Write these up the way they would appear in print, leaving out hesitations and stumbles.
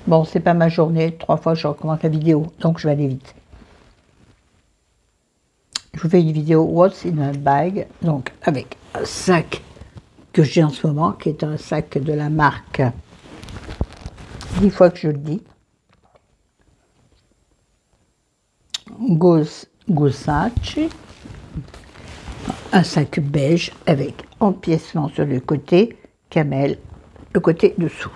Bon, c'est pas ma journée, 3 fois je recommence la vidéo, donc je vais aller vite. Je vous fais une vidéo What's in a bag, donc avec un sac que j'ai en ce moment, qui est un sac de la marque, 10 fois que je le dis, Gossace, un sac beige avec empiècement sur le côté, camel, le côté dessous.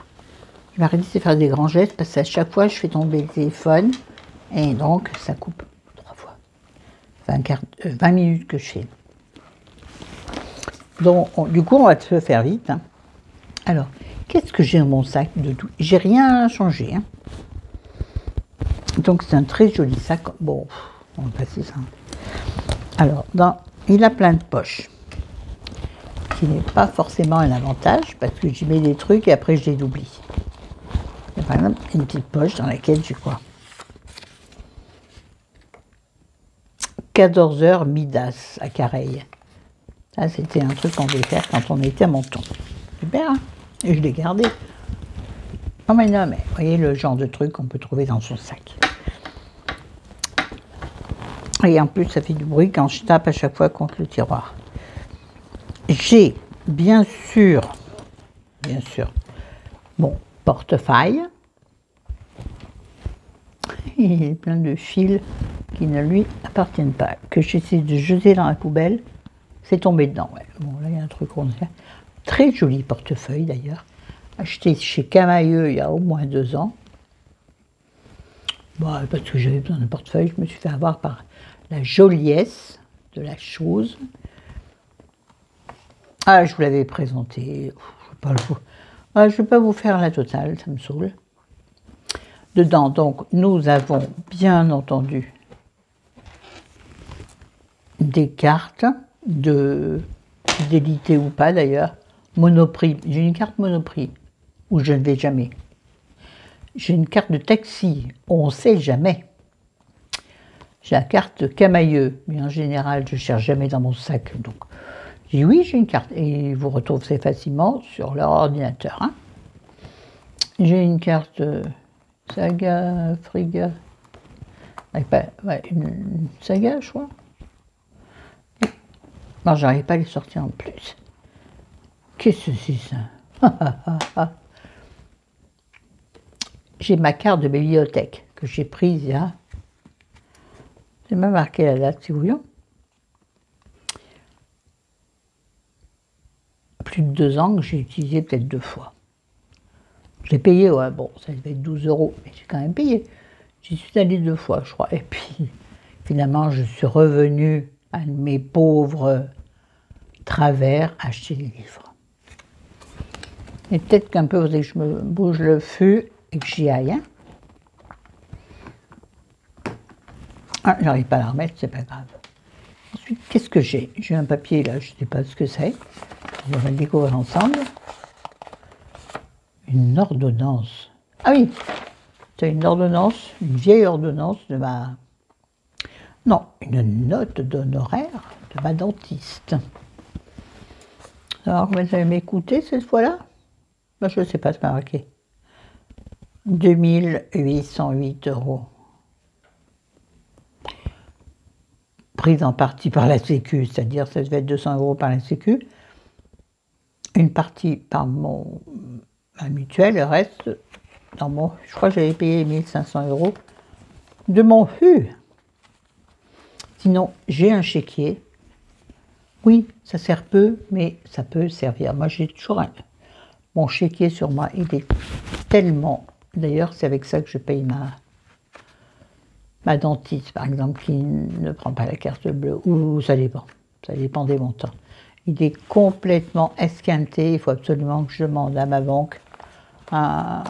Je vais arrêter de faire des grands gestes parce qu'à chaque fois je fais tomber le téléphone et donc ça coupe 3 fois. 20 minutes que je fais. Donc du coup on va se faire vite. Hein. Alors, qu'est-ce que j'ai dans mon sac de tout? J'ai rien changé. Hein. Donc c'est un très joli sac. Bon, on va passer ça. Alors, il a plein de poches. Ce qui n'est pas forcément un avantage parce que j'y mets des trucs et après je les oublie. Il y a par exemple une petite poche dans laquelle j'ai quoi? 14 heures Midas à Careil. Ça, c'était un truc qu'on devait faire quand on était à Menton. Super, hein? Et je l'ai gardé. Oh mais non, mais vous voyez le genre de truc qu'on peut trouver dans son sac. Et en plus, ça fait du bruit quand je tape à chaque fois contre le tiroir. J'ai, bien sûr, mon portefeuille. Il est plein de fils qui ne lui appartiennent pas, que j'essaie de jeter dans la poubelle. C'est tombé dedans, ouais. Bon, là, il y a un truc qu'on fait. Très joli portefeuille, d'ailleurs. Acheté chez Camailleux il y a au moins 2 ans. Bon, parce que j'avais besoin d'un portefeuille, je me suis fait avoir par la joliesse de la chose. Ah, je vous l'avais présenté. Je ne vais pas vous faire la totale, ça me saoule. Dedans, donc, nous avons bien entendu des cartes de fidélité ou pas d'ailleurs. Monoprix. J'ai une carte Monoprix où je ne vais jamais. J'ai une carte de taxi, on ne sait jamais. J'ai la carte Camailleux, mais en général, je ne cherche jamais dans mon sac. Donc, je dis oui, j'ai une carte. Et vous retrouvez facilement sur leur ordinateur. Hein. J'ai une carte Saga, Friga. Ouais, une Saga, je crois. Non, j'arrive pas à les sortir en plus. Qu'est-ce que c'est ça? J'ai ma carte de bibliothèque que j'ai prise il y a... J'ai même marqué la date, si vous voulez. Plus de 2 ans que j'ai utilisé peut-être 2 fois. Je l'ai payé, ouais, bon, ça devait être 12 €, mais j'ai quand même payé. J'y suis allée 2 fois, je crois. Et puis, finalement, je suis revenue à mes pauvres travers acheter des livres. Et peut-être qu'un peu, vous savez que je me bouge le feu et que j'y aille. Hein. Ah, j'arrive pas à la remettre, c'est pas grave. Ensuite, qu'est-ce que j'ai? J'ai un papier là, je ne sais pas ce que c'est. On va le découvrir ensemble. Une ordonnance. Ah oui, c'est une ordonnance, une vieille ordonnance de ma... Non, une note d'honoraire de ma dentiste. Alors, vous allez m'écouter cette fois-là? Ben, je ne sais pas, c'est pas marqué. 2808 €. Prise en partie par la Sécu, c'est-à-dire ça devait être 200 € par la Sécu. Une partie par ma mutuelle, le reste, dans mon, je crois que j'avais payé 1500 € de mon HU. Sinon, j'ai un chéquier. Oui, ça sert peu, mais ça peut servir. Moi, j'ai toujours mon chéquier sur moi. Il est tellement... D'ailleurs, c'est avec ça que je paye ma dentiste, par exemple, qui ne prend pas la carte bleue. Ou ça dépend des montants. Il est complètement esquinté. Il faut absolument que je demande à ma banque un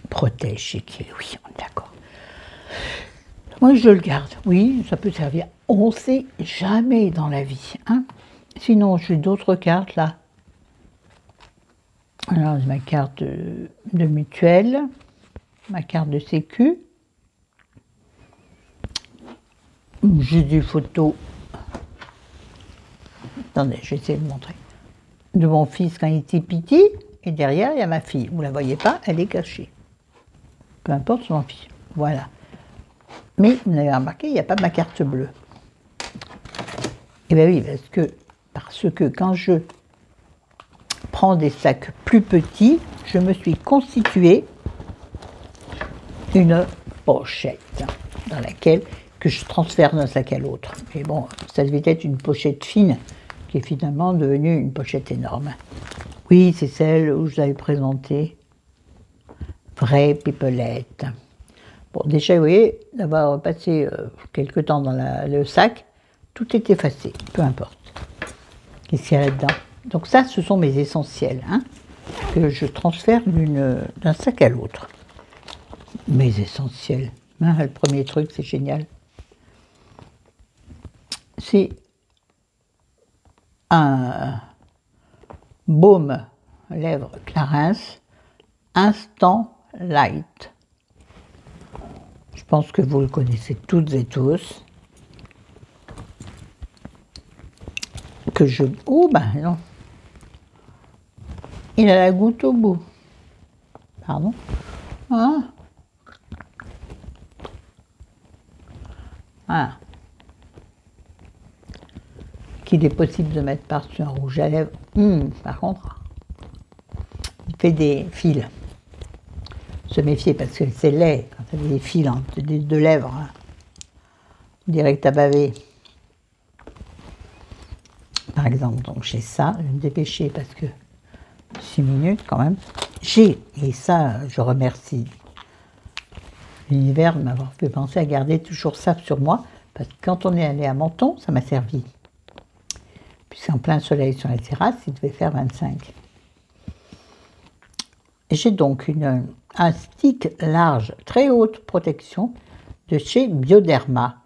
protège chéquier. Oui, on est d'accord. Moi, je le garde. Oui, ça peut servir. On ne sait jamais dans la vie. Hein. Sinon, j'ai d'autres cartes là. Alors, ma carte de mutuelle, ma carte de sécu. J'ai des photos. Attendez, je vais essayer de montrer. De mon fils quand il était petit. et derrière, il y a ma fille. Vous ne la voyez pas, elle est cachée. Peu importe son fille. Voilà. Mais vous avez remarqué, il n'y a pas ma carte bleue. Eh bien oui, parce que quand je prends des sacs plus petits, je me suis constitué une pochette dans laquelle que je transfère d'un sac à l'autre. Mais bon, ça devait être une pochette fine qui est finalement devenue une pochette énorme. Oui, c'est celle où je l'avais présentée. Vraie pipelette. Bon, déjà, vous voyez, d'avoir passé quelque temps dans le sac, tout est effacé, peu importe. Qu'est-ce qu'il y a là-dedans? Donc ça, ce sont mes essentiels, hein, que je transfère d'un sac à l'autre. Mes essentiels. Hein, le premier truc, c'est génial. C'est un baume lèvres Clarins Instant Light. Je pense que vous le connaissez toutes et tous. Que je... Oh ben non. Il a la goutte au bout. Pardon. Hein? Ah. Qu'il est possible de mettre par-dessus un rouge à lèvres. Par contre, il fait des fils. Se méfier parce que c'est laid quand il y a des fils de lèvres. Hein. On dirait que tu as bavé. Par exemple, donc j'ai ça, je vais me dépêcher parce que 6 minutes quand même. Et ça, je remercie l'univers de m'avoir fait penser à garder toujours ça sur moi, parce que quand on est allé à Menton, ça m'a servi. Puis c'est en plein soleil sur la terrasse, il devait faire 25. J'ai donc un stick large, très haute protection de chez Bioderma.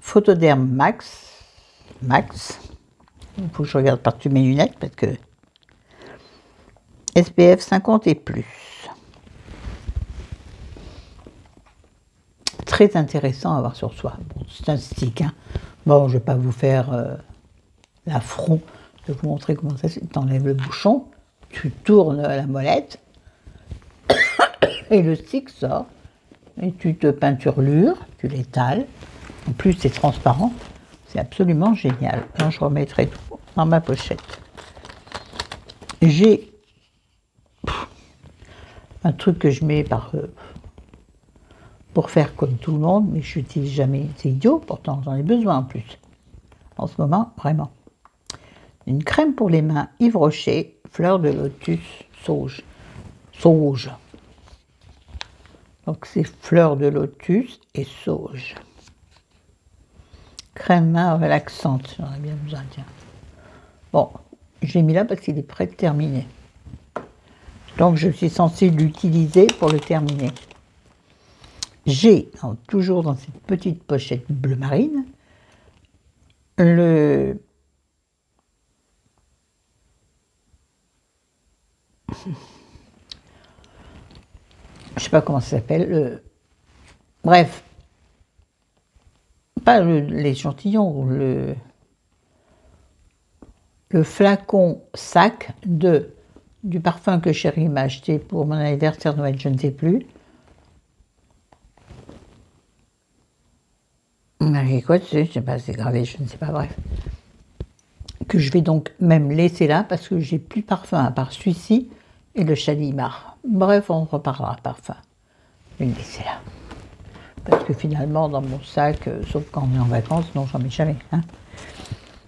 Photoderm Max. Il faut que je regarde par-dessus mes lunettes parce que SPF 50 et plus. Très intéressant à avoir sur soi. Bon, c'est un stick. Hein. Bon, je ne vais pas vous faire l'affront de vous montrer comment ça se fait. Tu enlèves le bouchon, tu tournes la molette et le stick sort. Et tu te peinturlures, tu l'étales. En plus, c'est transparent. C'est absolument génial. Alors, je remettrai tout dans ma pochette. J'ai un truc que je mets pour faire comme tout le monde, mais je n'utilise jamais. C'est idiot, pourtant j'en ai besoin en plus. En ce moment, vraiment. Une crème pour les mains Yves Rocher, fleur de lotus sauge. Donc c'est fleur de lotus et sauge. Crème main relaxante, j'en ai bien besoin, tiens. Bon, je l'ai mis là parce qu'il est prêt de terminer. Donc je suis censée l'utiliser pour le terminer. J'ai, toujours dans cette petite pochette bleu marine, je sais pas comment ça s'appelle, bref, pas l'échantillon, le flacon sac du parfum que Chérie m'a acheté pour mon anniversaire Noël, je ne sais plus. Quoi, tu sais, je sais pas, c'est gravé, je ne sais pas, bref. Que je vais donc même laisser là parce que j'ai plus de parfum à part celui-ci et le Chalimar. Bref, on reparlera parfum. Je vais le laisser là. Parce que finalement, dans mon sac, sauf quand on est en vacances, non, j'en mets jamais. Hein.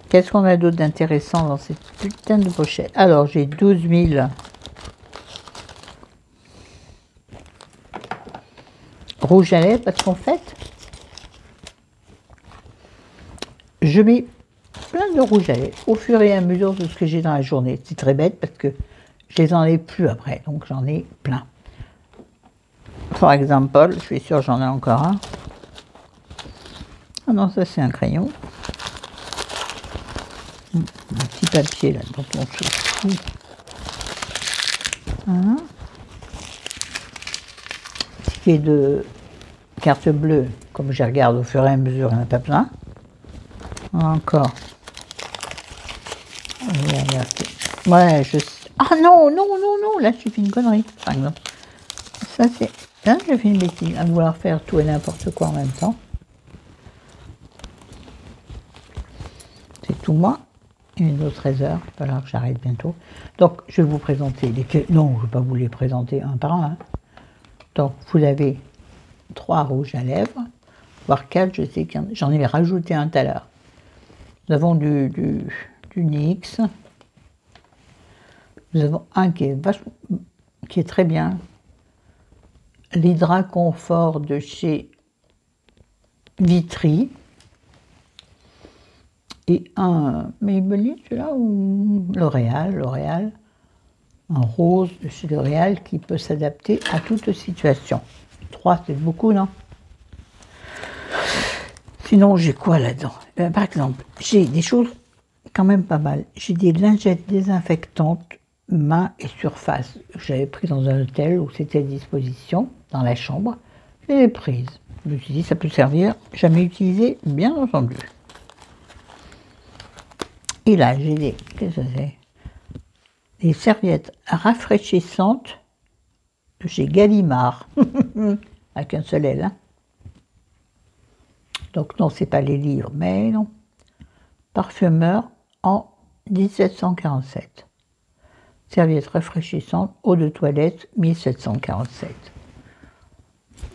Qu'est-ce qu'on a d'autre d'intéressant dans cette putain de pochette? Alors, j'ai 12 000 rouges à lèvres parce qu'en fait, je mets plein de rouge à lèvres au fur et à mesure de ce que j'ai dans la journée. C'est très bête parce que je les enlève plus après, donc j'en ai plein. Par exemple, je suis sûre j'en ai encore un. Ah non, ça c'est un crayon. Un petit papier là dont on se fout. Hein. Ticket de carte bleue, comme je regarde au fur et à mesure, il n'y en a pas plein. Encore. Ouais, Ah non, non, non, non, là j'ai fait une connerie, par exemple. Ça c'est... Là j'ai fait une bêtise, à vouloir faire tout et n'importe quoi en même temps. C'est tout moi. Il est 13 heures, il va falloir que j'arrête bientôt. Donc je vais vous présenter les... Non, je ne vais pas vous les présenter un par un. Hein. Donc vous avez 3 rouges à lèvres, voire 4, je sais que j'en ai rajouté un tout à l'heure. Nous avons du NYX. Nous avons un qui est très bien. L'Hydra Confort de chez Vitry. Et un Maybelline, celui-là, ou L'Oréal. Un rose de chez L'Oréal qui peut s'adapter à toute situation. 3, c'est beaucoup, non? Sinon, j'ai quoi là-dedans? Par exemple, j'ai des choses quand même pas mal. J'ai des lingettes désinfectantes main et surface que j'avais pris dans un hôtel où c'était à disposition, dans la chambre. Je les ai prises. Je me suis dit, ça peut servir. Jamais utilisé, bien entendu. Et là, j'ai des... Qu'est-ce que c'est? Des serviettes rafraîchissantes de chez Gallimard. Avec un seul L. Hein. Donc non, c'est pas les livres, mais non. Parfumeur en 1747. Serviette rafraîchissante, eau de toilette, 1747.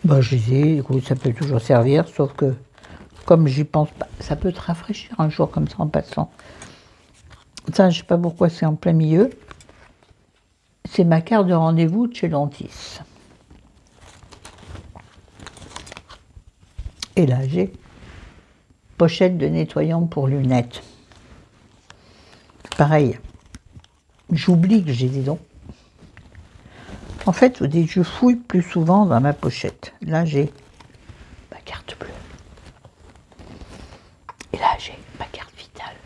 Ben, je disais, écoute, ça peut toujours servir, sauf que, comme j'y pense pas, ça peut te rafraîchir un jour comme ça en passant. Ça, je sais pas pourquoi c'est en plein milieu. C'est ma carte de rendez-vous de chez Lantis. Et là, j'ai pochette de nettoyant pour lunettes. Pareil. J'oublie que j'ai des dons. En fait, je fouille plus souvent dans ma pochette. Là, j'ai ma carte bleue. Et là, j'ai ma carte vitale.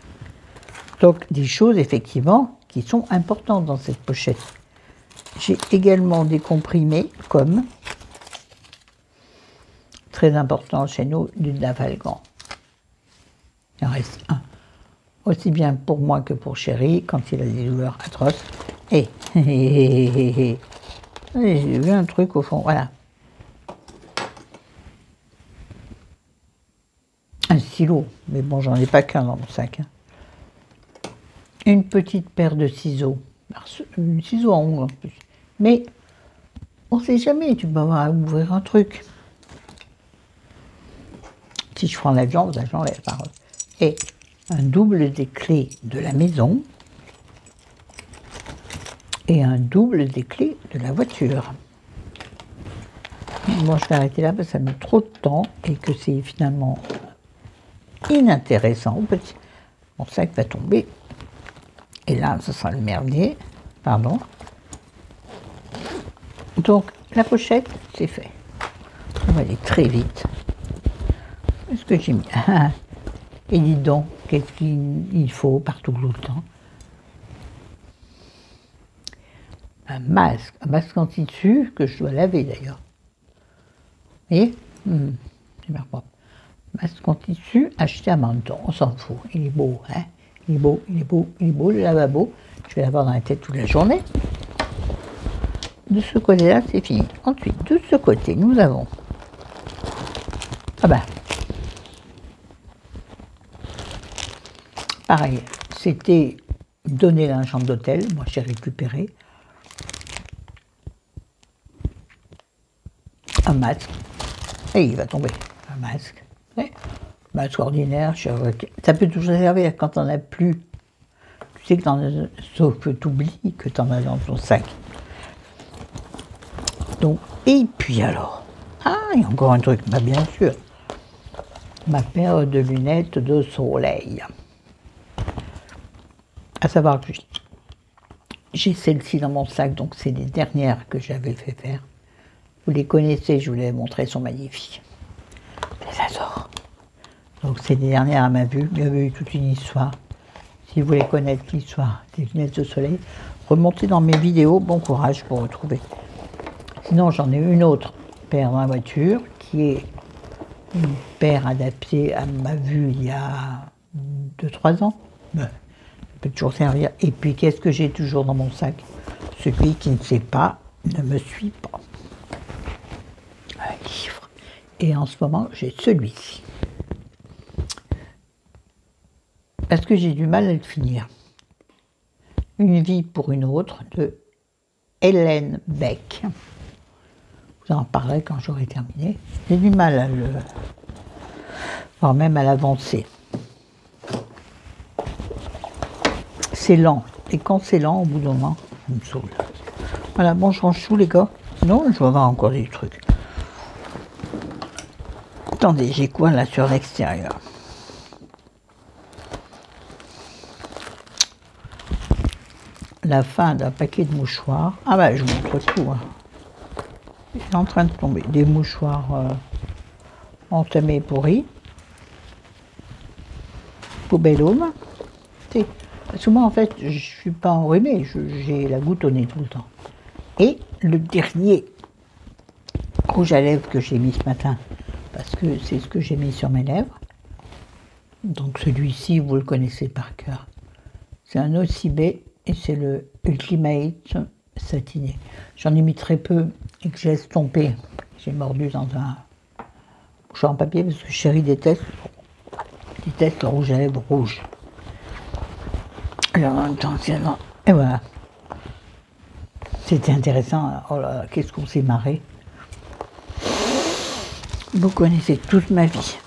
Donc, des choses, effectivement, qui sont importantes dans cette pochette. J'ai également des comprimés, comme, très important chez nous, du Navalgan. Il en reste un. Aussi bien pour moi que pour Chéri, quand il a des douleurs atroces. Et j'ai vu un truc au fond, voilà. Un stylo, mais bon, j'en ai pas qu'un dans mon sac. Hein. Une petite paire de ciseaux, ciseaux à ongles en plus. Mais on ne sait jamais, tu peux avoir à ouvrir un truc. Si je prends l'avion, j'enlève par contre. Et un double des clés de la maison et un double des clés de la voiture. Bon, je vais arrêter là parce que ça met trop de temps et que c'est finalement inintéressant. Mon sac va tomber. Et là, ce sera le merdier. Pardon. Donc, la pochette, c'est fait. On va aller très vite. Qu'est-ce que j'ai mis? Et dis donc, qu'est-ce qu'il faut partout tout le temps? Un masque en tissu que je dois laver d'ailleurs. Vous voyez? C'est bien propre. Masque en tissu acheté à Menton, on s'en fout. Il est beau, hein? Il est beau, il est beau, il est beau, le lavabo. Je vais l'avoir dans la tête toute la journée. De ce côté-là, c'est fini. Ensuite, de ce côté, nous avons... Ah ben... Pareil, c'était donné dans la chambre d'hôtel. Moi, j'ai récupéré un masque. Et il va tomber. Un masque. Ouais. Masque ordinaire. Ça peut toujours servir quand on n'a plus. Tu sais que sauf que tu oublies que tu en as dans ton sac. Donc, et puis alors. Ah, il y a encore un truc. Bah, bien sûr. Ma paire de lunettes de soleil. À savoir que j'ai celle-ci dans mon sac, donc c'est les dernières que j'avais fait faire. Vous les connaissez, je vous les ai montrées, elles sont magnifiques. Je les adore. Donc c'est les dernières à ma vue, il y avait eu toute une histoire. Si vous voulez connaître l'histoire des lunettes de soleil, remontez dans mes vidéos, bon courage pour retrouver. Sinon j'en ai une autre paire dans la voiture, qui est une paire adaptée à ma vue il y a 2-3 ans. peut toujours servir. Et puis, qu'est-ce que j'ai toujours dans mon sac? Celui qui ne sait pas ne me suit pas. Un livre. Et en ce moment, j'ai celui-ci. Parce que j'ai du mal à le finir. Une vie pour une autre de Hélène Beck. Je vous en parlerai quand j'aurai terminé. J'ai du mal à le... voire même à l'avancer. C'est lent. Et quand c'est lent, au bout d'un moment, ça me saoule. Voilà, bon, je range tout, les gars. Sinon, je vais avoir encore des trucs. Attendez, j'ai quoi là sur l'extérieur? La fin d'un paquet de mouchoirs. Ah bah, je vous montre tout. Hein. Il est en train de tomber. Des mouchoirs entamés, pourris. Poubelle homme. Parce que moi, en fait, je ne suis pas enrhumée. J'ai la goutte au nez tout le temps. Et le dernier rouge à lèvres que j'ai mis ce matin, parce que c'est ce que j'ai mis sur mes lèvres. Donc celui-ci, vous le connaissez par cœur. C'est un Nocibé et c'est le Ultimate Satiné. J'en ai mis très peu et que j'ai estompé. J'ai mordu dans un mouchoir en papier parce que chérie déteste le rouge à lèvres rouge. Alors, en même temps, et voilà. C'était intéressant. Oh là là, qu'est-ce qu'on s'est marré. Vous connaissez toute ma vie.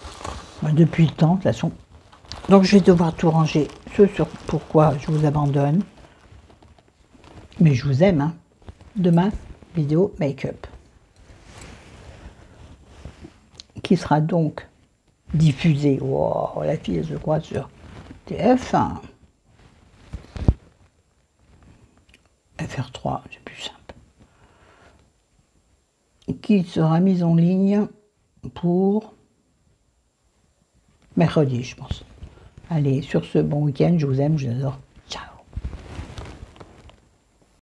Depuis le temps, de toute façon. Donc, je vais devoir tout ranger. Ce sur pourquoi je vous abandonne. Mais je vous aime, hein. Demain, vidéo make-up. Qui sera donc diffusée. Wow, la fille, je crois, sur TF1. FR3, c'est plus simple. Qui sera mise en ligne pour mercredi, je pense. Allez, sur ce, bon week-end, je vous aime, je vous adore.